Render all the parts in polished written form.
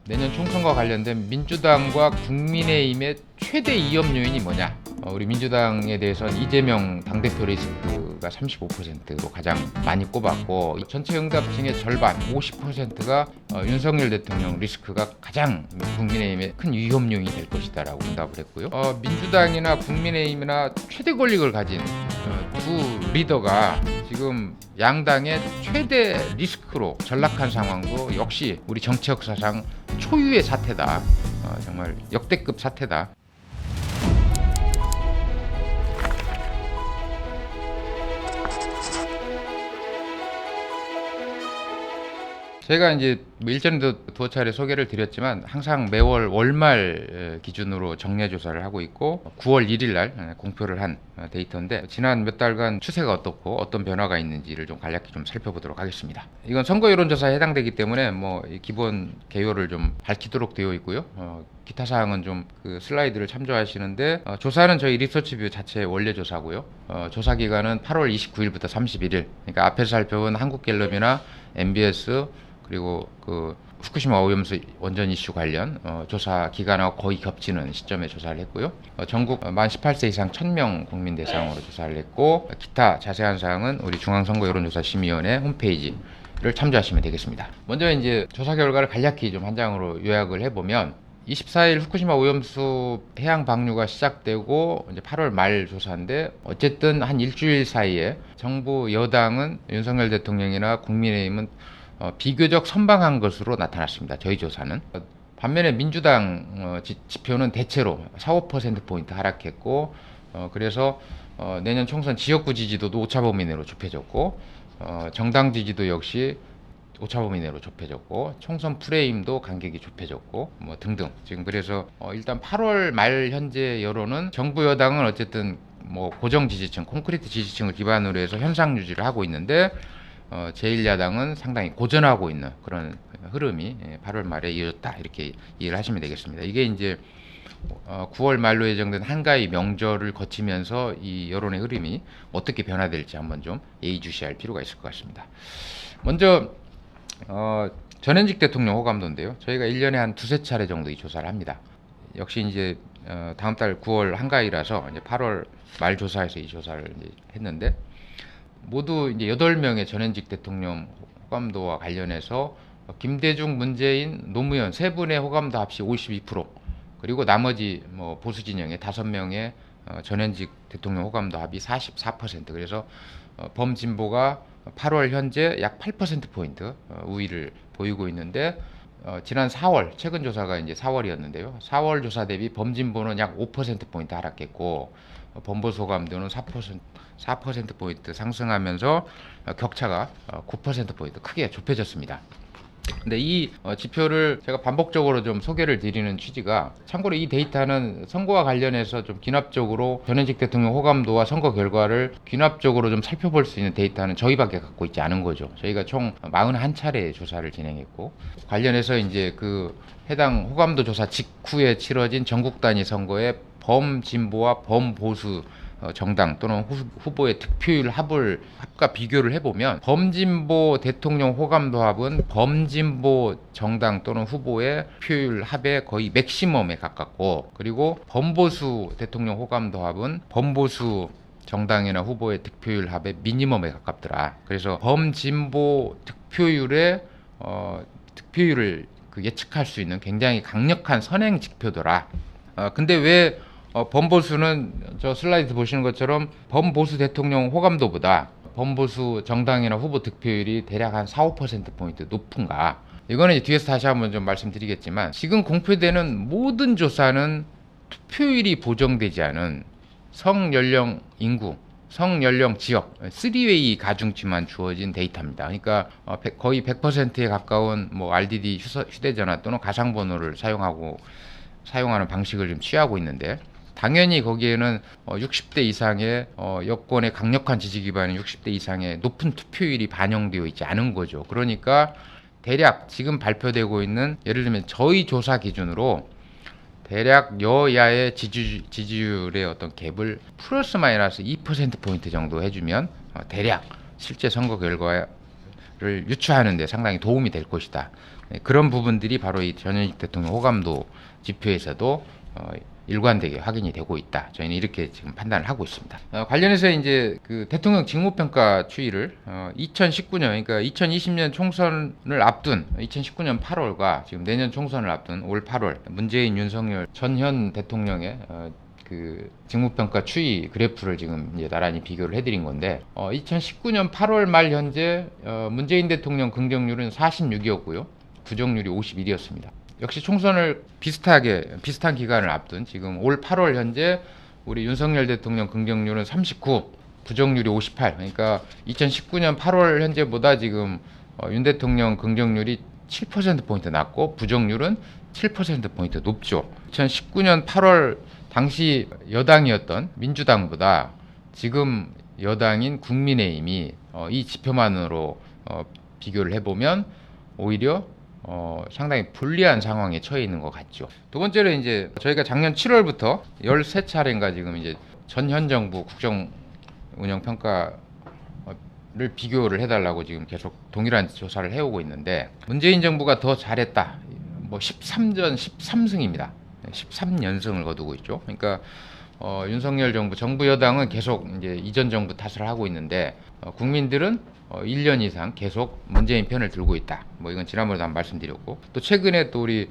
내년 총선과 관련된 민주당과 국민의힘의 최대 이업 요인이 뭐냐? 우리 민주당에 대해서는 이재명 당대표 리스크가 35%로 가장 많이 꼽았고, 전체 응답층의 절반 50%가 윤석열 대통령 리스크가 가장 국민의힘의 큰 위험 요인이 될 것이다라고 응답을 했고요. 민주당이나 국민의힘이나 최대 권력을 가진 두 리더가 지금 양당의 최대 리스크로 전락한 상황도 역시 우리 정치 역사상 초유의 사태다. 정말 역대급 사태다. 제가 이제 일전에도 두어 차례 소개를 드렸지만 항상 매월 월말 기준으로 정례 조사를 하고 있고 9월 1일 날 공표를 한 데이터인데, 지난 몇 달간 추세가 어떻고 어떤 변화가 있는지를 좀 간략히 좀 살펴보도록 하겠습니다. 이건 선거 여론조사에 해당되기 때문에 기본 개요를 좀 밝히도록 되어 있고요. 기타 사항은 좀 그 슬라이드를 참조하시는데, 조사는 저희 리서치뷰 자체 원래 조사고요. 조사 기간은 8월 29일부터 31일. 그러니까 앞에서 살펴본 한국갤럽이나 MBS 그리고 그 후쿠시마 오염수 원전 이슈 관련 조사 기간하고 거의 겹치는 시점에 조사를 했고요. 전국 만 18세 이상 1000명 국민 대상으로 조사를 했고, 기타 자세한 사항은 우리 중앙선거여론조사심의위원회 홈페이지를 참조하시면 되겠습니다. 먼저 이제 조사 결과를 간략히 좀 한 장으로 요약을 해보면, 24일 후쿠시마 오염수 해양 방류가 시작되고 이제 8월 말 조사인데, 어쨌든 한 일주일 사이에 정부 여당은 윤석열 대통령이나 국민의힘은 비교적 선방한 것으로 나타났습니다. 저희 조사는. 반면에 민주당 지표는 대체로 4~5%포인트 하락했고, 그래서 내년 총선 지역구 지지도도 오차범위 내로 좁혀졌고, 정당 지지도 역시 오차범위 내로 좁혀졌고, 총선 프레임도 간격이 좁혀졌고, 등등. 지금 그래서 일단 8월 말 현재 여론은 정부 여당은 어쨌든 고정 지지층, 콘크리트 지지층을 기반으로 해서 현상 유지를 하고 있는데, 제1야당은 상당히 고전하고 있는 그런 흐름이 8월 말에 이어졌다, 이렇게 이해를 하시면 되겠습니다. 이게 이제 9월 말로 예정된 한가위 명절을 거치면서 이 여론의 흐름이 어떻게 변화될지 한번 좀 예의주시할 필요가 있을 것 같습니다. 먼저 전현직 대통령 호감도인데요. 저희가 1년에 한 두세 차례 정도 이 조사를 합니다. 역시 이제 다음 달 9월 한가위라서 이제 8월 말 조사에서 이 조사를 이제 했는데, 모두 이제 8명의 전현직 대통령 호감도와 관련해서 김대중, 문재인, 노무현 세 분의 호감도 합치 52%, 그리고 나머지 보수 진영의 5명의 전현직 대통령 호감도 합이 44%. 그래서 범진보가 8월 현재 약 8%포인트 우위를 보이고 있는데, 지난 4월 최근 조사가 이제 4월이었는데요. 4월 조사 대비 범진보는 약 5%포인트 하락했고, 범보수 호감도는 4%포인트 상승하면서 격차가 9%포인트 크게 좁혀졌습니다. 근데 이 지표를 제가 반복적으로 좀 소개를 드리는 취지가, 참고로 이 데이터는 선거와 관련해서 좀 귀납적으로 전현직 대통령 호감도와 선거 결과를 귀납적으로 좀 살펴볼 수 있는 데이터는 저희밖에 갖고 있지 않은 거죠. 저희가 총 41차례 조사를 진행했고, 관련해서 이제 그 해당 호감도 조사 직후에 치러진 전국 단위 선거에 범진보와 범보수 정당 또는 후보의 득표율 합과 비교를 해보면, 범진보 대통령 호감도 합은 범진보 정당 또는 후보의 표율 합의 거의 맥시멈에 가깝고, 그리고 범보수 대통령 호감도 합은 범보수 정당이나 후보의 득표율 합의 미니멈에 가깝더라. 그래서 범진보 득표율의 득표율을 예측할 수 있는 굉장히 강력한 선행 지표더라. 근데 왜 범보수는 저 슬라이드 보시는 것처럼 범보수 대통령 호감도보다 범보수 정당이나 후보 득표율이 대략 한 4~5%포인트 높은가? 이거는 이제 뒤에서 다시 한번 좀 말씀드리겠지만, 지금 공표되는 모든 조사는 투표율이 보정되지 않은 성연령 인구, 성연령 지역 3웨이 가중치만 주어진 데이터입니다. 그러니까 거의 100%에 가까운 RDD 휴대전화 또는 가상번호를 사용하는 방식을 좀 취하고 있는데, 당연히 거기에는 60대 이상의 여권의 강력한 지지 기반인 60대 이상의 높은 투표율이 반영되어 있지 않은 거죠. 그러니까 대략 지금 발표되고 있는, 예를 들면 저희 조사 기준으로 대략 여야의 지지율의 어떤 갭을 플러스 마이너스 2%포인트 정도 해주면 대략 실제 선거 결과를 유추하는 데 상당히 도움이 될 것이다. 그런 부분들이 바로 이 전현직 대통령 호감도 지표에서도 일관되게 확인이 되고 있다. 저희는 이렇게 지금 판단을 하고 있습니다. 관련해서 이제 그 대통령 직무평가 추이를 2019년, 그러니까 2020년 총선을 앞둔 2019년 8월과 지금 내년 총선을 앞둔 올 8월 문재인, 윤석열, 전현 대통령의 그 직무평가 추이 그래프를 지금 이제 나란히 비교를 해드린 건데 2019년 8월 말 현재 문재인 대통령 긍정률은 46이었고요. 부정률이 51이었습니다. 역시 총선을 비슷한 기간을 앞둔 지금 올 8월 현재 우리 윤석열 대통령 긍정률은 39, 부정률이 58. 그러니까 2019년 8월 현재보다 지금 윤 대통령 긍정률이 7%포인트 낮고 부정률은 7%포인트 높죠. 2019년 8월 당시 여당이었던 민주당보다 지금 여당인 국민의힘이 이 지표만으로 비교를 해보면 오히려 상당히 불리한 상황에 처해 있는 것 같죠. 두 번째로 이제 저희가 작년 7월부터 13차례인가 지금 이제 전현 정부 국정 운영 평가를 비교를 해달라고 지금 계속 동일한 조사를 해오고 있는데 문재인 정부가 더 잘했다. 뭐 13전 13승입니다. 13연승을 거두고 있죠. 그러니까 윤석열 정부 여당은 계속 이제 이전 정부 탓을 하고 있는데 국민들은 1년 이상 계속 문재인 편을 들고 있다. 뭐 이건 지난번에도 한번 말씀드렸고 또 최근에 또 우리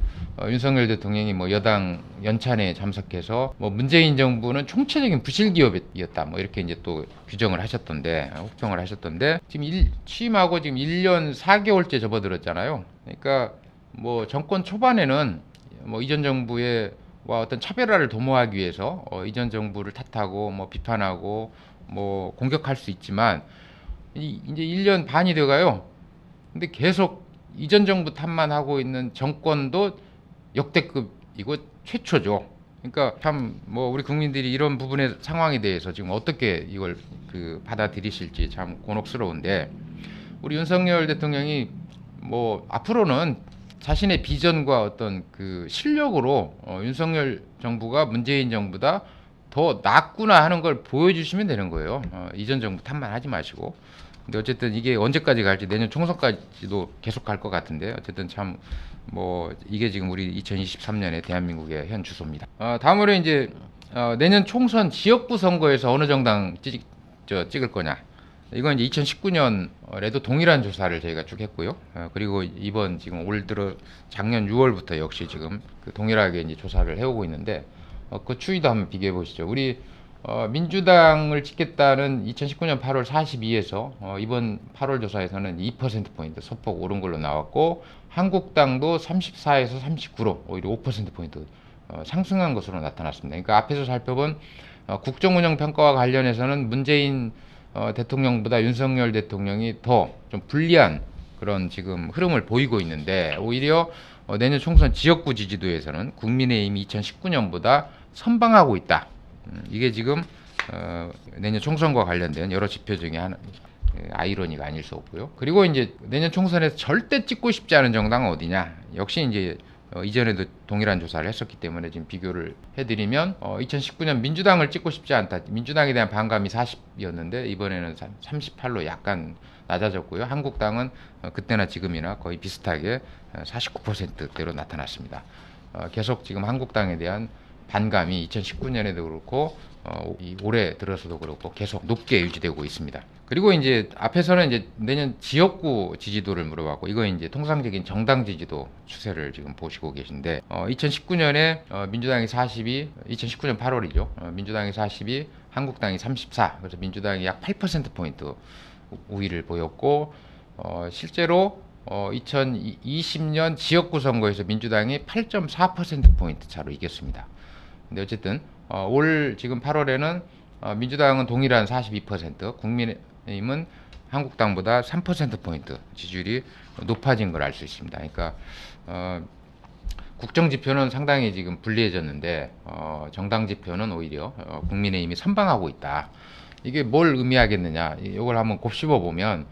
윤석열 대통령이 뭐 여당 연찬회에 참석해서 뭐 문재인 정부는 총체적인 부실 기업이었다. 뭐 이렇게 이제 또 규정을 하셨던데 혹평을 하셨던데 지금 취임하고 지금 1년 4개월째 접어들었잖아요. 그러니까 뭐 정권 초반에는 뭐 이전 정부의 어떤 차별화를 도모하기 위해서 이전 정부를 탓하고 뭐 비판하고 뭐 공격할 수 있지만 이제 1년 반이 돼가요. 근데 계속 이전 정부 탓만 하고 있는 정권도 역대급이고 최초죠. 그러니까 참 뭐 우리 국민들이 이런 부분의 상황에 대해서 지금 어떻게 이걸 받아들이실지 참 곤혹스러운데 우리 윤석열 대통령이 뭐 앞으로는 자신의 비전과 어떤 그 실력으로 윤석열 정부가 문재인 정부보다 더 낫구나 하는 걸 보여주시면 되는 거예요. 이전 정부 탓만 하지 마시고. 근데 어쨌든 이게 언제까지 갈지 내년 총선까지도 계속 갈 것 같은데 어쨌든 참 뭐 이게 지금 우리 2023년의 대한민국의 현 주소입니다. 다음으로 이제 내년 총선 지역구 선거에서 어느 정당 찍을 거냐. 이건 이제 2019년에도 동일한 조사를 저희가 쭉 했고요. 그리고 이번 지금 올 들어 작년 6월부터 역시 지금 동일하게 이제 조사를 해오고 있는데 그 추이도 한번 비교해 보시죠. 우리 민주당을 찍겠다는 2019년 8월 42에서 이번 8월 조사에서는 2%포인트 소폭 오른 걸로 나왔고 한국당도 34에서 39로 오히려 5%포인트 상승한 것으로 나타났습니다. 그러니까 앞에서 살펴본 국정운영 평가와 관련해서는 문재인 대통령보다 윤석열 대통령이 더 좀 불리한 그런 지금 흐름을 보이고 있는데 오히려 내년 총선 지역구 지지도에서는 국민의힘이 2019년보다 선방하고 있다. 이게 지금 내년 총선과 관련된 여러 지표 중에 하나 아이러니가 아닐 수 없고요. 그리고 이제 내년 총선에서 절대 찍고 싶지 않은 정당은 어디냐? 역시 이제 이전에도 동일한 조사를 했었기 때문에 지금 비교를 해드리면 2019년 민주당을 찍고 싶지 않다. 민주당에 대한 반감이 40이었는데 이번에는 38로 약간 낮아졌고요. 한국당은 그때나 지금이나 거의 비슷하게 49%대로 나타났습니다. 계속 지금 한국당에 대한 반감이 2019년에도 그렇고 올해 들어서도 그렇고 계속 높게 유지되고 있습니다. 그리고 이제 앞에서는 이제 내년 지역구 지지도를 물어봤고 이거 이제 통상적인 정당 지지도 추세를 지금 보시고 계신데 2019년에 민주당이 42, 2019년 8월이죠. 민주당이 42, 한국당이 34. 그래서 민주당이 약 8%포인트 우위를 보였고 실제로 2020년 지역구 선거에서 민주당이 8.4%포인트 차로 이겼습니다. 근데 어쨌든 올 지금 8월에는 민주당은 동일한 42%, 국민의힘은 한국당보다 3%포인트 지지율이 높아진 걸 알 수 있습니다. 그러니까 국정 지표는 상당히 지금 불리해졌는데 정당 지표는 오히려 국민의힘이 선방하고 있다. 이게 뭘 의미하겠느냐? 이걸 한번 곱씹어 보면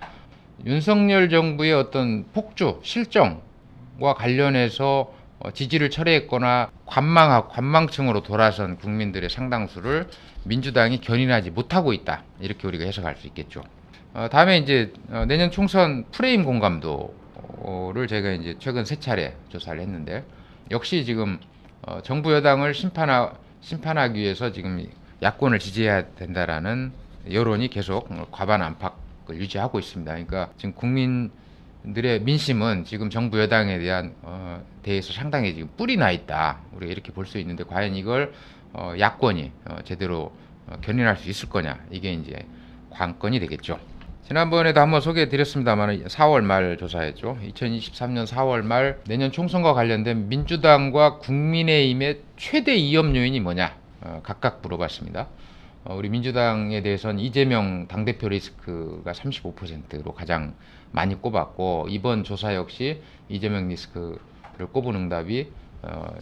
윤석열 정부의 어떤 폭주, 실정과 관련해서 지지를 철회했거나 관망층으로 돌아선 국민들의 상당수를 민주당이 견인하지 못하고 있다. 이렇게 우리가 해석할 수 있겠죠. 다음에 이제 내년 총선 프레임 공감도 사호를 제가 이제 최근 세 차례 조사를 했는데 역시 지금 정부 여당을 심판하기 위해서 지금 야권을 지지해야 된다라는 여론이 계속 과반 안팎을 유지하고 있습니다. 그러니까 지금 국민들의 민심은 지금 정부 여당에 대해서 상당히 지금 뿔이 나 있다. 우리가 이렇게 볼 수 있는데 과연 이걸 야권이 제대로 견인할 수 있을 거냐, 이게 이제 관건이 되겠죠. 지난번에도 한번 소개해 드렸습니다만 4월 말 조사했죠. 2023년 4월 말 내년 총선과 관련된 민주당과 국민의힘의 최대 위험 요인이 뭐냐 각각 물어봤습니다. 우리 민주당에 대해서는 이재명 당대표 리스크가 35%로 가장 많이 꼽았고, 이번 조사 역시 이재명 리스크를 꼽은 응답이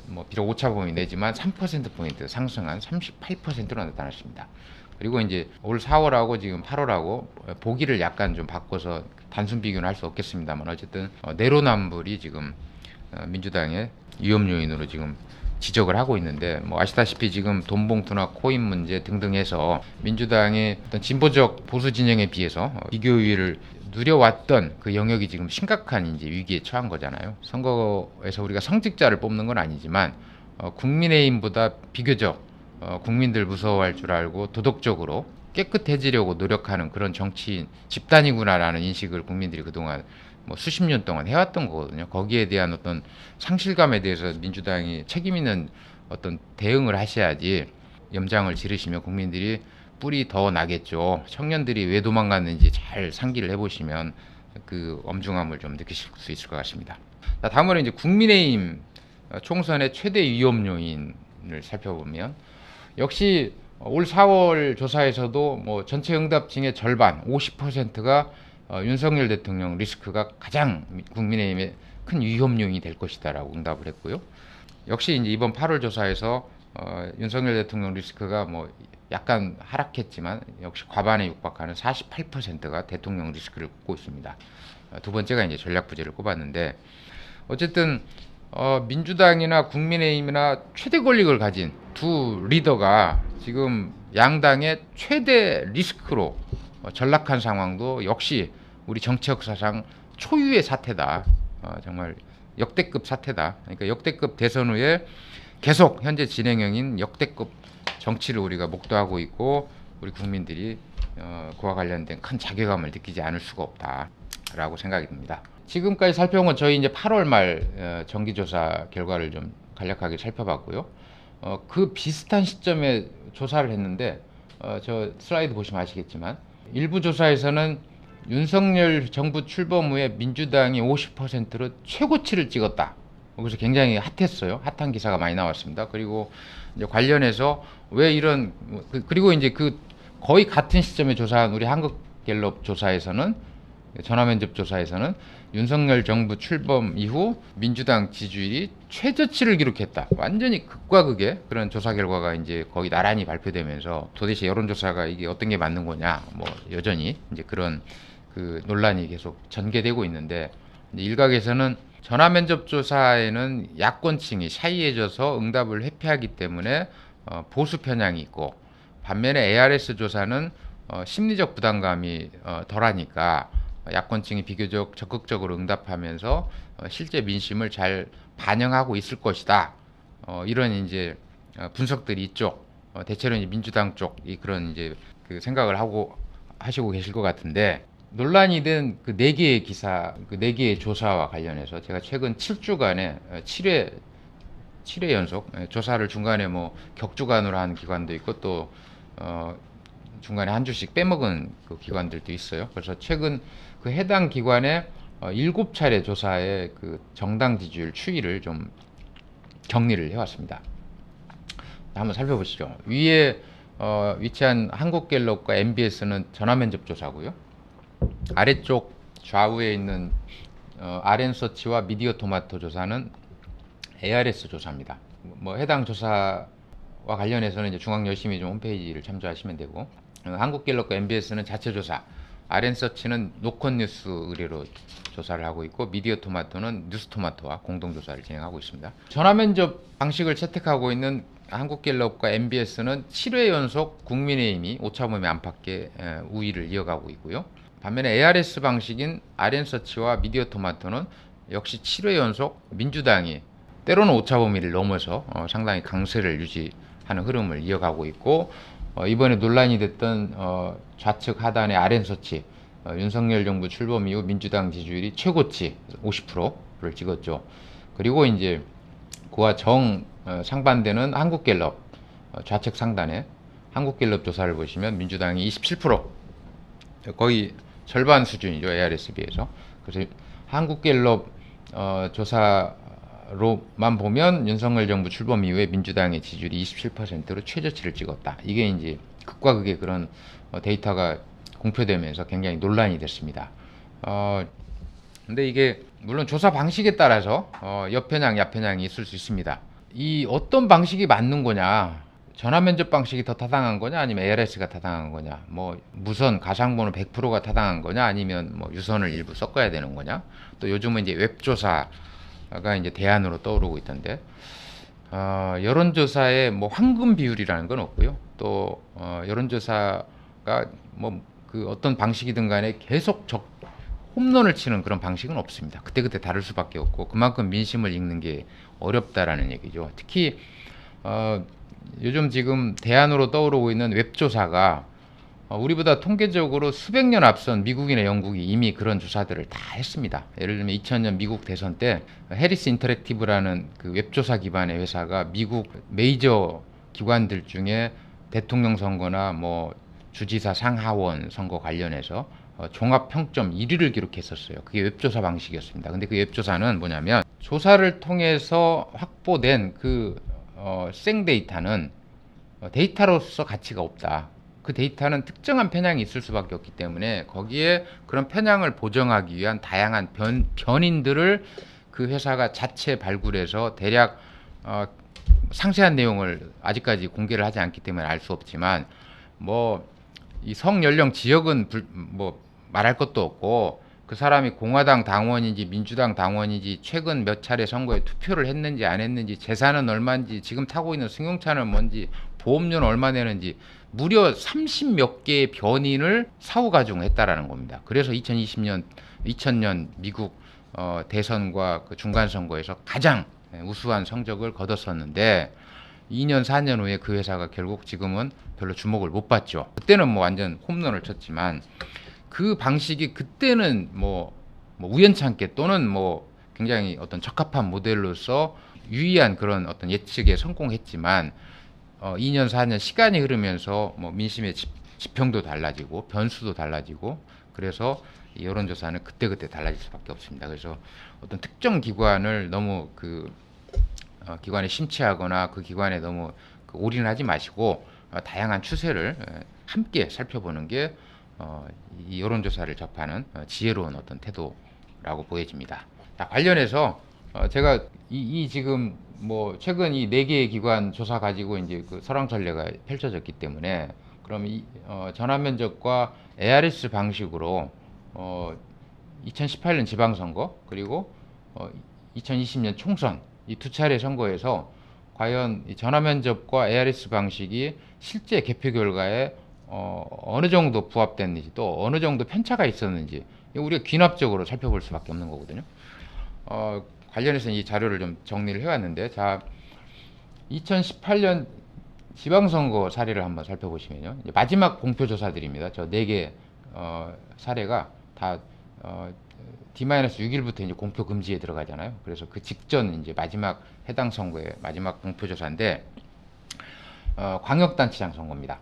뭐 비록 오차범위 내지만 3%포인트 상승한 38%로 나타났습니다. 그리고 이제 올 4월하고 지금 8월하고 보기를 약간 좀 바꿔서 단순 비교는 할 수 없겠습니다만 어쨌든 내로남불이 지금 민주당의 위험 요인으로 지금 지적을 하고 있는데, 뭐 아시다시피 지금 돈봉투나 코인 문제 등등 해서 민주당의 어떤 진보적 보수 진영에 비해서 비교 우위를 누려왔던 그 영역이 지금 심각한 이제 위기에 처한 거잖아요. 선거에서 우리가 성직자를 뽑는 건 아니지만 국민의힘보다 비교적 국민들 무서워할 줄 알고 도덕적으로 깨끗해지려고 노력하는 그런 정치인 집단이구나라는 인식을 국민들이 그동안 뭐 수십 년 동안 해왔던 거거든요. 거기에 대한 어떤 상실감에 대해서 민주당이 책임 있는 어떤 대응을 하셔야지, 염장을 지르시면 국민들이 뿔이 더 나겠죠. 청년들이 왜 도망갔는지 잘 상기를 해보시면 그 엄중함을 좀 느끼실 수 있을 것 같습니다. 다음으로 이제 국민의힘 총선의 최대 위험 요인을 살펴보면 역시 올 4월 조사에서도 뭐 전체 응답층의 절반 50%가 윤석열 대통령 리스크가 가장 국민의힘의 큰 위험 요인이 될 것이다라고 응답을 했고요. 역시 이제 이번 8월 조사에서 윤석열 대통령 리스크가 뭐 약간 하락했지만 역시 과반에 육박하는 48%가 대통령 리스크를 꼽고 있습니다. 두 번째가 이제 전략 부재를 꼽았는데, 어쨌든 민주당이나 국민의힘이나 최대 권력을 가진 두 리더가 지금 양당의 최대 리스크로 전락한 상황도 역시 우리 정치 역사상 초유의 사태다. 정말 역대급 사태다. 그러니까 역대급 대선 후에 계속 현재 진행형인 역대급 정치를 우리가 목도하고 있고, 우리 국민들이 그와 관련된 큰 자괴감을 느끼지 않을 수가 없다라고 생각이 듭니다. 지금까지 살펴본 건 저희 이제 8월 말 정기조사 결과를 좀 간략하게 살펴봤고요. 그 비슷한 시점에 조사를 했는데 저 슬라이드 보시면 아시겠지만 일부 조사에서는 윤석열 정부 출범 후에 민주당이 50%로 최고치를 찍었다. 그래서 굉장히 핫했어요. 핫한 기사가 많이 나왔습니다. 그리고 이제 관련해서 왜 이런, 그리고 이제 그 거의 같은 시점에 조사한 우리 한국갤럽 조사에서는, 전화면접 조사에서는 윤석열 정부 출범 이후 민주당 지지율이 최저치를 기록했다. 완전히 극과 극의 그런 조사 결과가 이제 거의 나란히 발표되면서 도대체 여론조사가 이게 어떤 게 맞는 거냐, 뭐 여전히 이제 그런 그 논란이 계속 전개되고 있는데, 일각에서는 전화면접 조사에는 야권층이 샤이해져서 응답을 회피하기 때문에 보수 편향이 있고, 반면에 ARS 조사는 심리적 부담감이 덜하니까 야권층이 비교적 적극적으로 응답하면서 실제 민심을 잘 반영하고 있을 것이다. 이런 이제 분석들이 있죠. 대체로 이제 민주당 쪽이 그런 이제 그 생각을 하시고 계실 것 같은데, 논란이 된 그 4개의 기사, 그 4개의 조사와 관련해서 제가 최근 7주간에 7회 연속 조사를 중간에 뭐 격주간으로 하는 기관도 있고 또 중간에 한 주씩 빼먹은 그 기관들도 있어요. 그래서 최근 그 해당 기관의 7차례 조사의 그 정당 지지율 추이를 좀 정리를 해왔습니다. 한번 살펴보시죠. 위에 위치한 한국갤럽과 MBS는 전화면접 조사고요. 아래쪽 좌우에 있는 RN서치와 미디어토마토 조사는 ARS 조사입니다. 뭐 해당 조사와 관련해서는 이제 중앙열심히좀 홈페이지를 참조하시면 되고, 한국갤럽과 MBS는 자체 조사, RN서치는 노컷뉴스 의뢰로 조사를 하고 있고, 미디어토마토는 뉴스토마토와 공동 조사를 진행하고 있습니다. 전화면접 방식을 채택하고 있는 한국갤럽과 MBS는 7회 연속 국민의힘이 오차범위 안팎의 우위를 이어가고 있고요. 반면에 ARS 방식인 RN서치와 미디어 토마토는 역시 7회 연속 민주당이 때로는 오차범위를 넘어서 상당히 강세를 유지하는 흐름을 이어가고 있고, 이번에 논란이 됐던 좌측 하단의 RN서치, 윤석열 정부 출범 이후 민주당 지지율이 최고치 50%를 찍었죠. 그리고 이제 그와 상반되는 한국갤럽, 좌측 상단에 한국갤럽 조사를 보시면 민주당이 27%, 거의 절반 수준이죠, ARS에 비해서. 그래서 한국갤럽 조사로만 보면 윤석열 정부 출범 이후에 민주당의 지지율이 27%로 최저치를 찍었다. 이게 이제 극과 극의 그런 데이터가 공표되면서 굉장히 논란이 됐습니다. 근데 이게 물론 조사 방식에 따라서 옆편향, 야편향이 있을 수 있습니다. 이 어떤 방식이 맞는 거냐, 전화면접 방식이 더 타당한 거냐, 아니면 ARS가 타당한 거냐, 뭐 무선 가상번호 100%가 타당한 거냐, 아니면 뭐 유선을 일부 섞어야 되는 거냐. 또 요즘은 이제 웹조사가 이제 대안으로 떠오르고 있던데, 여론조사에 뭐 황금 비율이라는 건 없고요. 또 여론조사가 뭐 그 어떤 방식이든 간에 계속 홈런을 치는 그런 방식은 없습니다. 그때그때 다를 수밖에 없고, 그만큼 민심을 읽는 게 어렵다라는 얘기죠. 특히 요즘 지금 대안으로 떠오르고 있는 웹조사가 우리보다 통계적으로 수백 년 앞선 미국이나 영국이 이미 그런 조사들을 다 했습니다. 예를 들면 2000년 미국 대선 때 해리스 인터랙티브라는 그 웹조사 기반의 회사가 미국 메이저 기관들 중에 대통령 선거나 뭐 주지사 상하원 선거 관련해서 종합 평점 1위를 기록했었어요. 그게 웹조사 방식이었습니다. 근데 그 웹조사는 뭐냐면, 조사를 통해서 확보된 그 생데이터는 데이터로서 가치가 없다. 그 데이터는 특정한 편향이 있을 수밖에 없기 때문에 거기에 그런 편향을 보정하기 위한 다양한 변인들을 그 회사가 자체 발굴해서 대략 상세한 내용을 아직까지 공개를 하지 않기 때문에 알 수 없지만, 뭐 이 성연령 지역은 뭐 말할 것도 없고, 그 사람이 공화당 당원인지 민주당 당원인지 최근 몇 차례 선거에 투표를 했는지 안 했는지, 재산은 얼마인지, 지금 타고 있는 승용차는 뭔지, 보험료는 얼마 내는지, 무려 30 몇 개의 변인을 사후 가중했다라는 겁니다. 그래서 2000년 미국 대선과 그 중간 선거에서 가장 우수한 성적을 거뒀었는데, 2년 4년 후에 그 회사가 결국 지금은 별로 주목을 못 받죠. 그때는 뭐 완전 홈런을 쳤지만, 그 방식이 그때는 뭐 우연찮게 또는 뭐 굉장히 어떤 적합한 모델로서 유의한 그런 어떤 예측에 성공했지만, 2년 4년 시간이 흐르면서 뭐 민심의 지평도 달라지고 변수도 달라지고, 그래서 여론조사는 그때그때 달라질 수밖에 없습니다. 그래서 어떤 특정 기관을 너무 기관에 심취하거나 그 기관에 너무 올인하지 마시고, 다양한 추세를 함께 살펴보는 게 이 여론조사를 접하는 지혜로운 어떤 태도라고 보여집니다. 자, 관련해서 제가 지금 뭐 최근 이 4개의 기관 조사 가지고 이제 그 설왕설래가 펼쳐졌기 때문에, 그럼 전화면접과 ARS 방식으로 2018년 지방선거 그리고 2020년 총선, 이 두 차례 선거에서 과연 이 전화면접과 ARS 방식이 실제 개표 결과에 어느 정도 부합됐는지, 또 어느 정도 편차가 있었는지, 우리가 귀납적으로 살펴볼 수밖에 없는 거거든요. 관련해서 이 자료를 좀 정리를 해왔는데, 자, 2018년 지방선거 사례를 한번 살펴보시면요, 마지막 공표조사들입니다. 저 4개 사례가 다 D-6일부터 이제 공표 금지에 들어가잖아요. 그래서 그 직전 이제 마지막 해당 선거의 마지막 공표조사인데, 광역단체장 선거입니다.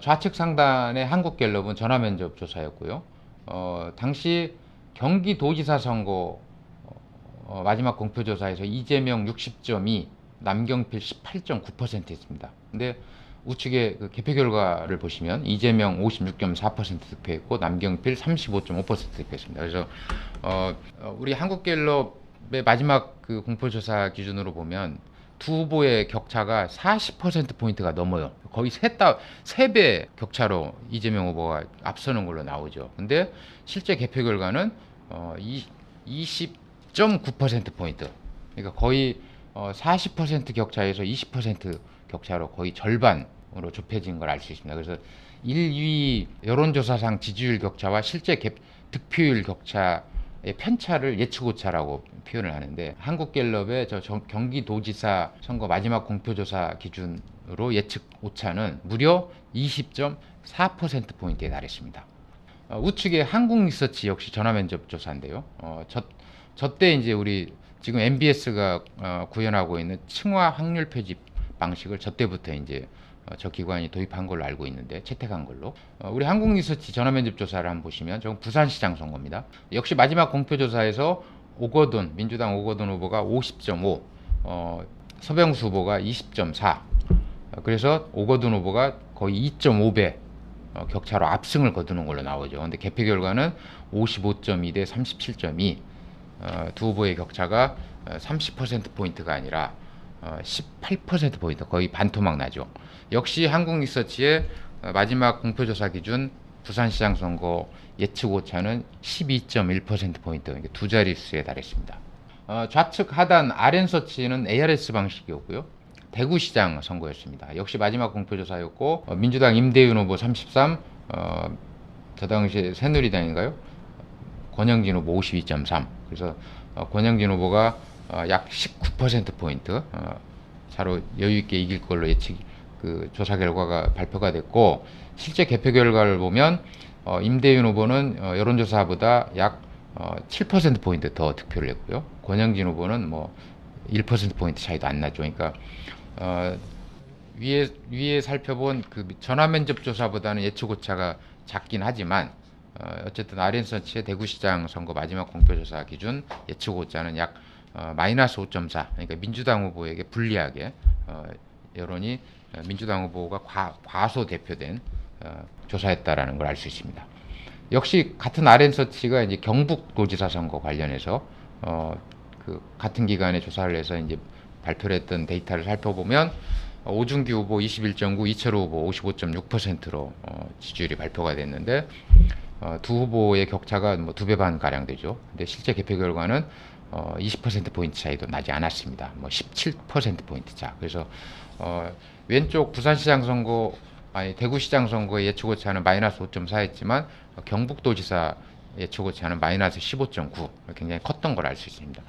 좌측 상단의 한국갤럽은 전화면접 조사였고요. 당시 경기도지사 선거 마지막 공표조사에서 이재명 60.2, 남경필 18.9%였습니다. 근데 우측의 그 개표 결과를 보시면 이재명 56.4% 득표했고 남경필 35.5% 득표했습니다. 그래서 우리 한국갤럽의 마지막 그 공표조사 기준으로 보면 두 후보의 격차가 40%포인트가 넘어요. 거의 3배 격차로 이재명 후보가 앞서는 걸로 나오죠. 근데 실제 개표 결과는 20.9%포인트. 그러니까 거의 40% 격차에서 20% 격차로 거의 절반으로 좁혀진 걸 알 수 있습니다. 그래서 1위 여론조사상 지지율 격차와 실제 득표율 격차의 편차를 예측오차라고 표현을 하는데, 한국갤럽의 경기도지사 선거 마지막 공표조사 기준으로 예측오차는 무려 20.4%포인트에 달했습니다. 우측에 한국리서치 역시 전화면접 조사인데요. 저때 이제 우리 지금 MBS가 구현하고 있는 층화 확률 표집 방식을 저때부터 이제 저 기관이 도입한 걸로 알고 있는데, 채택한 걸로. 우리 한국리서치 전화면접 조사를 한번 보시면 저건 부산시장 선거입니다. 역시 마지막 공표조사에서 민주당 오거돈 후보가 50.5, 서병수 후보가 20.4, 그래서 오거돈 후보가 거의 2.5배 격차로 압승을 거두는 걸로 나오죠. 근데 개표 결과는 55.2 대 37.2, 두 후보의 격차가 30%포인트가 아니라 18%포인트, 거의 반토막 나죠. 역시 한국리서치의 마지막 공표조사 기준 부산시장 선거 예측 오차는 12.1%포인트, 그러니까 두 자릿수에 달했습니다. 좌측 하단 RN서치는 ARS 방식이었고요. 대구시장 선거였습니다. 역시 마지막 공표조사였고, 민주당 임대윤 후보 33, 저 당시 새누리당인가요? 권영진 후보 52.3. 그래서 권영진 후보가 약 19%포인트 차로 여유있게 이길 걸로 조사 결과가 발표가 됐고, 실제 개표 결과를 보면 임대윤 후보는 여론조사보다 약 7%포인트 더 득표를 했고요. 권영진 후보는 뭐 1%포인트 차이도 안 나죠. 그러니까 위에 살펴본 그 전화면접 조사보다는 예측오차가 작긴 하지만, 어쨌든 RN서치의 대구시장 선거 마지막 공표조사 기준 예측오차는 약 마이너스 5.4, 그러니까 민주당 후보에게 불리하게 여론이 민주당 후보가 과소 대표된 조사했다라는 걸 알 수 있습니다. 역시 같은 RN서치가 이제 경북도지사 선거 관련해서 그 같은 기간에 조사를 해서 이제 발표를 했던 데이터를 살펴보면, 오준기 후보 21.9, 이철우 후보 55.6%로 지지율이 발표가 됐는데, 두 후보의 격차가 뭐 2배 반 가량 되죠. 근데 실제 개표 결과는 20%포인트 차이도 나지 않았습니다. 뭐 17%포인트 차. 그래서 왼쪽 부산시장 선거, 대구시장 선거의 예측오차는 마이너스 5.4였지만 경북도지사 예측오차는 마이너스 15.9, 굉장히 컸던 걸 알 수 있습니다.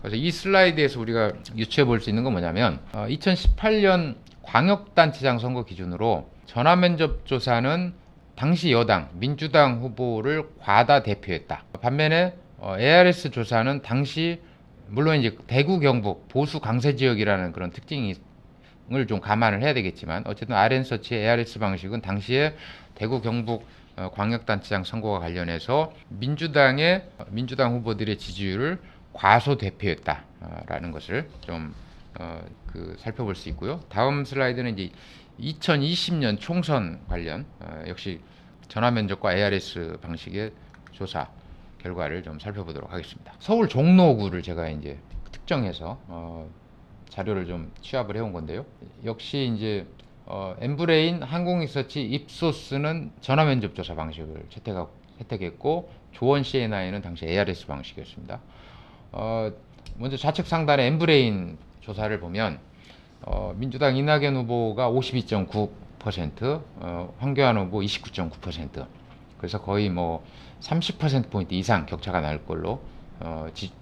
그래서 이 슬라이드에서 우리가 유추해 볼 수 있는 건 뭐냐면, 2018년 광역단체장 선거 기준으로 전화면접 조사는 당시 여당 민주당 후보를 과다 대표했다. 반면에 ARS 조사는 당시, 물론 이제 대구 경북 보수 강세 지역이라는 그런 특징을 좀 감안을 해야 되겠지만, 어쨌든 RN서치의 ARS 방식은 당시에 대구 경북 광역단체장 선거와 관련해서 민주당 후보들의 지지율을 과소 대표했다라는 것을 좀 살펴볼 수 있고요. 다음 슬라이드는 이제 2020년 총선 관련 역시 전화면접과 ARS 방식의 조사 결과를 좀 살펴보도록 하겠습니다. 서울 종로구를 제가 이제 특정해서 자료를 좀 취합을 해온 건데요. 역시 이제 엠브레인, 한국리서치, 입소스는 전화면접 조사 방식을 채택했고, 조원 CNI는 당시 ARS 방식이었습니다. 먼저 좌측 상단에 엠브레인 조사를 보면 민주당 이낙연 후보가 52.9%, 황교안 후보 29.9%, 그래서 거의 뭐 30%포인트 이상 격차가 날 걸로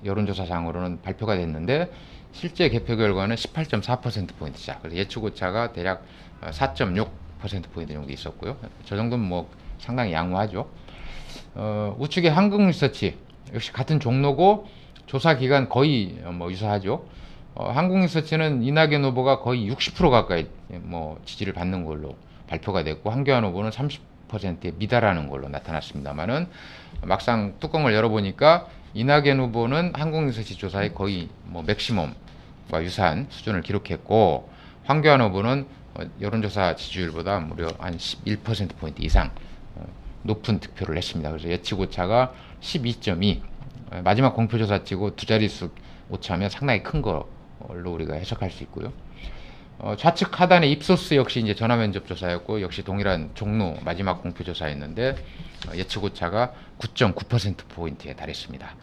여론조사상으로는 발표가 됐는데, 실제 개표 결과는 18.4%포인트 차. 그래서 예측오차가 대략 4.6%포인트 정도 있었고요. 저 정도면 뭐 상당히 양호하죠. 우측에 한국리서치, 역시 같은 종로고 조사 기간 거의 뭐 유사하죠. 한국리서치는 이낙연 후보가 거의 60% 가까이 뭐 지지를 받는 걸로 발표가 됐고, 황교안 후보는 30%에 미달하는 걸로 나타났습니다만은, 막상 뚜껑을 열어보니까 이낙연 후보는 한국리서치 조사에 거의 뭐 맥시멈과 유사한 수준을 기록했고, 황교안 후보는 여론조사 지지율보다 무려 한 11%포인트 이상 높은 득표를 했습니다. 그래서 예측오차가 12.2, 마지막 공표조사 치고 두 자릿수 오차면 상당히 큰 걸로 우리가 해석할 수 있고요. 좌측 하단에 입소스 역시 이제 전화면접 조사였고, 역시 동일한 종로 마지막 공표조사였는데 예측오차가 9.9%포인트에 달했습니다.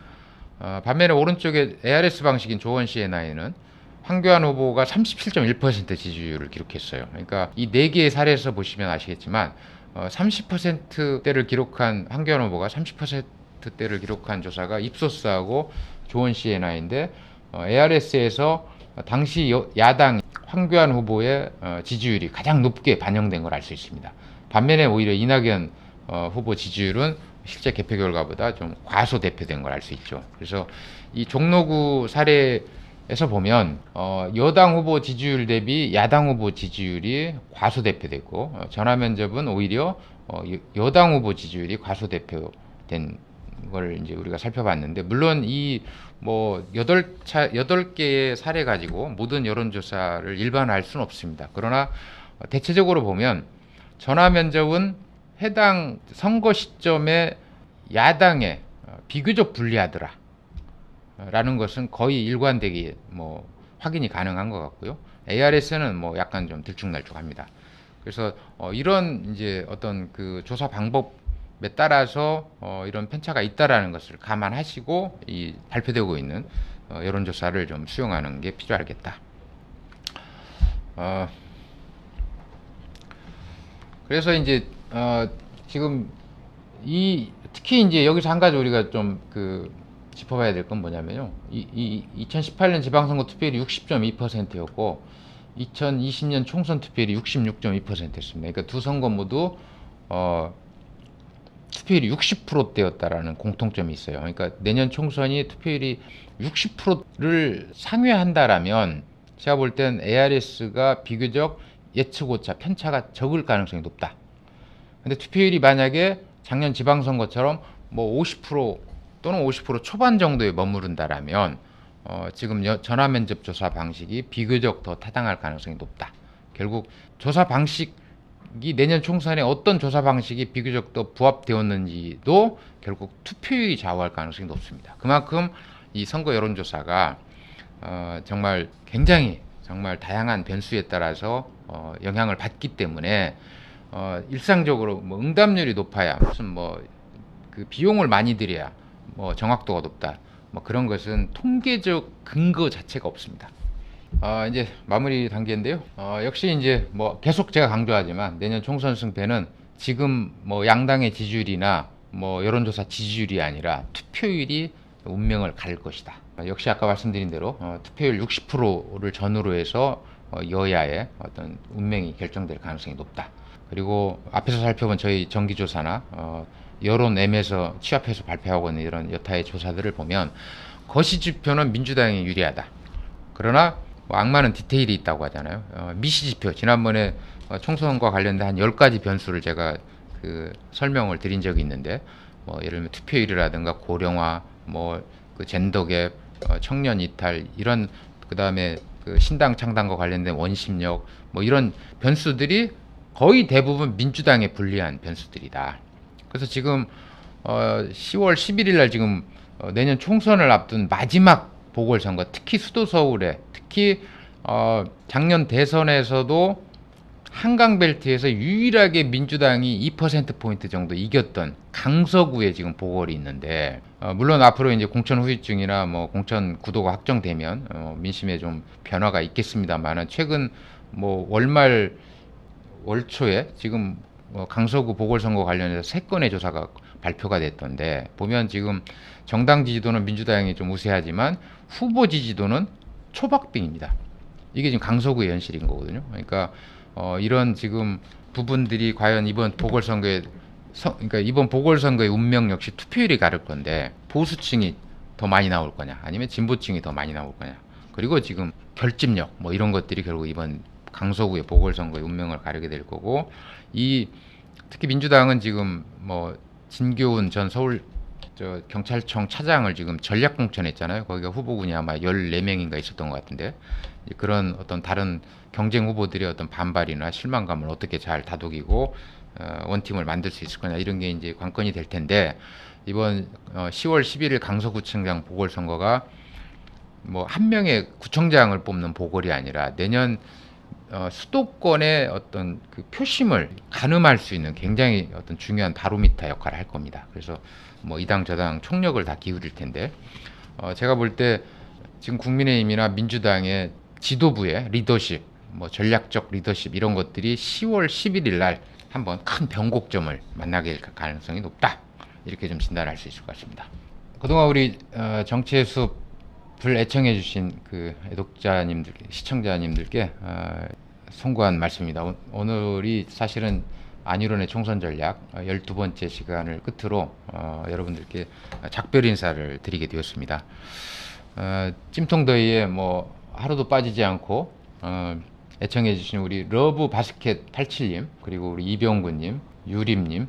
반면에 오른쪽에 ARS 방식인 조원 CNI는 황교안 후보가 37.1% 지지율을 기록했어요. 그러니까 이 네 개의 사례에서 보시면 아시겠지만 30%대를 기록한 황교안 후보가 30%대를 기록한 조사가 입소스하고 조원 CNI인데 ARS에서 당시 야당 황교안 후보의 지지율이 가장 높게 반영된 걸 알 수 있습니다. 반면에 오히려 이낙연 후보 지지율은 실제 개표 결과보다 좀 과소대표된 걸 알 수 있죠. 그래서 이 종로구 사례에서 보면 여당 후보 지지율 대비 야당 후보 지지율이 과소대표됐고 전화면접은 오히려 여당 후보 지지율이 과소대표된 걸 이제 우리가 살펴봤는데, 물론 이 뭐 8개의 사례 가지고 모든 여론조사를 일반화할 수는 없습니다. 그러나 대체적으로 보면 전화면접은 해당 선거 시점에 야당에 비교적 불리하더라 라는 것은 거의 일관되게 뭐 확인이 가능한 것 같고요. ARS는 뭐 약간 좀 들쭉날쭉합니다. 그래서 이런 이제 어떤 그 조사 방법에 따라서 이런 편차가 있다라는 것을 감안하시고 이 발표되고 있는 여론조사를 좀 수용하는 게 필요하겠다. 그래서 이제 지금 특히 이제 여기서 한 가지 우리가 좀 짚어봐야 될 건 뭐냐면요. 2018년 지방선거 투표율이 60.2%였고 2020년 총선 투표율이 66.2%였습니다. 그러니까 두 선거 모두 투표율이 60%대였다라는 공통점이 있어요. 그러니까 내년 총선이 투표율이 60%를 상회한다라면 제가 볼 땐 ARS가 비교적 예측오차 편차가 적을 가능성이 높다. 근데 투표율이 만약에 작년 지방선거처럼 뭐 50% 또는 50% 초반 정도에 머무른다라면 지금 전화면접 조사 방식이 비교적 더 타당할 가능성이 높다. 결국 조사 방식이 내년 총선에 어떤 조사 방식이 비교적 더 부합되었는지도 결국 투표율이 좌우할 가능성이 높습니다. 그만큼 이 선거 여론조사가 정말 굉장히 정말 다양한 변수에 따라서 영향을 받기 때문에 일상적으로 뭐 응답률이 높아야 무슨 뭐 그 비용을 많이 들여야 뭐 정확도가 높다, 뭐 그런 것은 통계적 근거 자체가 없습니다. 이제 마무리 단계인데요. 역시 이제 뭐 계속 제가 강조하지만 내년 총선 승패는 지금 뭐 양당의 지지율이나 뭐 여론조사 지지율이 아니라 투표율이 운명을 가릴 것이다. 역시 아까 말씀드린 대로 투표율 60%를 전후로 해서 여야의 어떤 운명이 결정될 가능성이 높다. 그리고 앞에서 살펴본 저희 정기조사나 여론M에서 취합해서 발표하고 있는 이런 여타의 조사들을 보면 거시지표는 민주당이 유리하다. 그러나 뭐 악마는 디테일이 있다고 하잖아요. 미시지표, 지난번에 총선과 관련된 한 10가지 변수를 제가 설명을 드린 적이 있는데, 뭐 예를 들면 투표율이라든가 고령화, 뭐 젠더갭, 청년 이탈, 이런, 그 다음에 신당 창당과 관련된 원심력, 뭐 이런 변수들이 거의 대부분 민주당에 불리한 변수들이다. 그래서 지금 10월 11일 날 지금 내년 총선을 앞둔 마지막 보궐선거, 특히 수도 서울에, 특히 작년 대선에서도 한강벨트에서 유일하게 민주당이 2%포인트 정도 이겼던 강서구에 지금 보궐이 있는데, 물론 앞으로 이제 공천 후유증이나 뭐 공천 구도가 확정되면 민심에 좀 변화가 있겠습니다만은, 최근 뭐 월초에 지금 강서구 보궐선거 관련해서 3건의 조사가 발표가 됐던데, 보면 지금 정당 지지도는 민주당이 좀 우세하지만 후보 지지도는 초박빙입니다. 이게 지금 강서구의 현실인 거거든요. 그러니까 이런 지금 부분들이 과연 이번 보궐선거의 운명 역시 투표율이 가를 건데, 보수층이 더 많이 나올 거냐, 아니면 진보층이 더 많이 나올 거냐, 그리고 지금 결집력 뭐 이런 것들이 결국 이번 강서구의 보궐선거의 운명을 가르게 될 거고, 특히 민주당은 지금 뭐 진교훈 전 서울 경찰청 차장을 지금 전략 공천했잖아요. 거기가 후보군이 아마 14명인가 있었던 것 같은데, 그런 어떤 다른 경쟁 후보들의 어떤 반발이나 실망감을 어떻게 잘 다독이고 원팀을 만들 수 있을 거냐, 이런 게 이제 관건이 될 텐데, 이번 10월 11일 강서구청장 보궐선거가 뭐 한 명의 구청장을 뽑는 보궐이 아니라 내년 수도권의 어떤 표심을 가늠할 수 있는 굉장히 어떤 중요한 바로미터 역할을 할 겁니다. 그래서 뭐 이당 저당 총력을 다 기울일 텐데, 제가 볼 때 지금 국민의힘이나 민주당의 지도부의 리더십, 뭐 전략적 리더십, 이런 것들이 10월 11일 날 한번 큰 변곡점을 만나게 될 가능성이 높다. 이렇게 좀 진단할 수 있을 것 같습니다. 그동안 우리 정치의 숲을 애청해주신 그 애독자님들, 시청자님들께 송구한 말씀입니다. 오늘이 사실은 안일원의 총선 전략 12번째 시간을 끝으로 여러분들께 작별 인사를 드리게 되었습니다. 찜통더위에 뭐 하루도 빠지지 않고 애청해주신 우리 러브 바스켓 87님, 그리고 우리 이병구님, 유림님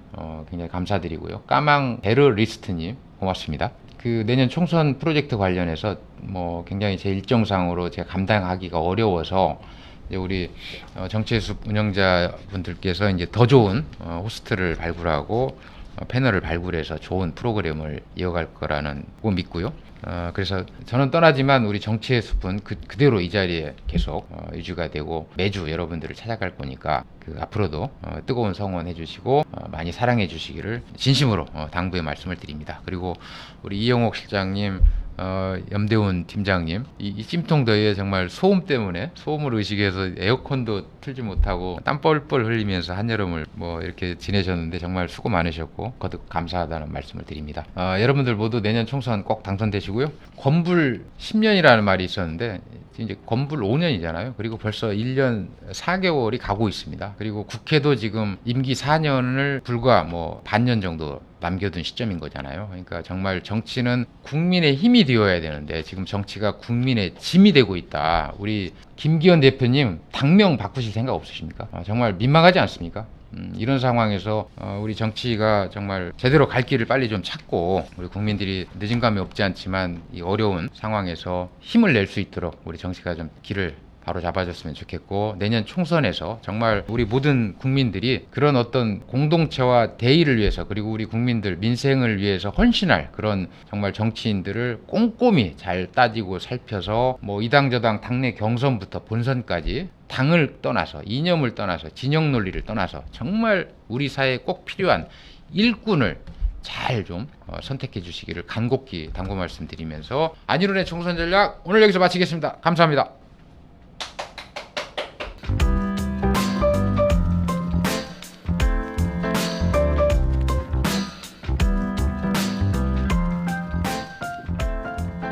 굉장히 감사드리고요. 까망 베르리스트님 고맙습니다. 그 내년 총선 프로젝트 관련해서 뭐 굉장히 제 일정상으로 제가 감당하기가 어려워서 이제 우리 정치의 숲 운영자분들께서 이제 더 좋은 호스트를 발굴하고 패널을 발굴해서 좋은 프로그램을 이어갈 거라는 거 믿고요. 그래서 저는 떠나지만 우리 정치의 숲은 그대로 이 자리에 계속 유지가 되고 매주 여러분들을 찾아갈 거니까 앞으로도 뜨거운 성원해 주시고 많이 사랑해 주시기를 진심으로 당부의 말씀을 드립니다. 그리고 우리 이영옥 실장님, 염대훈 팀장님, 이 찜통더위에 정말 소음 때문에 소음을 의식해서 에어컨도 틀지 못하고 땀 뻘뻘 흘리면서 한여름을 뭐 이렇게 지내셨는데 정말 수고 많으셨고 거듭 감사하다는 말씀을 드립니다. 여러분들 모두 내년 총선 꼭 당선되시고요. 건불 10년이라는 말이 있었는데 이제 건불 5년이잖아요. 그리고 벌써 1년 4개월이 가고 있습니다. 그리고 국회도 지금 임기 4년을 불과 뭐 반년 정도 남겨둔 시점인 거잖아요. 그러니까 정말 정치는 국민의 힘이 되어야 되는데 지금 정치가 국민의 짐이 되고 있다. 우리 김기현 대표님 당명 바꾸실 생각 없으십니까? 정말 민망하지 않습니까? 이런 상황에서 우리 정치가 정말 제대로 갈 길을 빨리 좀 찾고 우리 국민들이 늦은 감이 없지 않지만 이 어려운 상황에서 힘을 낼 수 있도록 우리 정치가 좀 길을 바로 잡아줬으면 좋겠고, 내년 총선에서 정말 우리 모든 국민들이 그런 어떤 공동체와 대의를 위해서, 그리고 우리 국민들 민생을 위해서 헌신할 그런 정말 정치인들을 꼼꼼히 잘 따지고 살펴서 뭐 이당저당 당내 경선부터 본선까지 당을 떠나서, 이념을 떠나서, 진영 논리를 떠나서 정말 우리 사회에 꼭 필요한 일꾼을 잘 좀 선택해 주시기를 간곡히 당부 말씀드리면서 안일훈의 총선 전략 오늘 여기서 마치겠습니다. 감사합니다.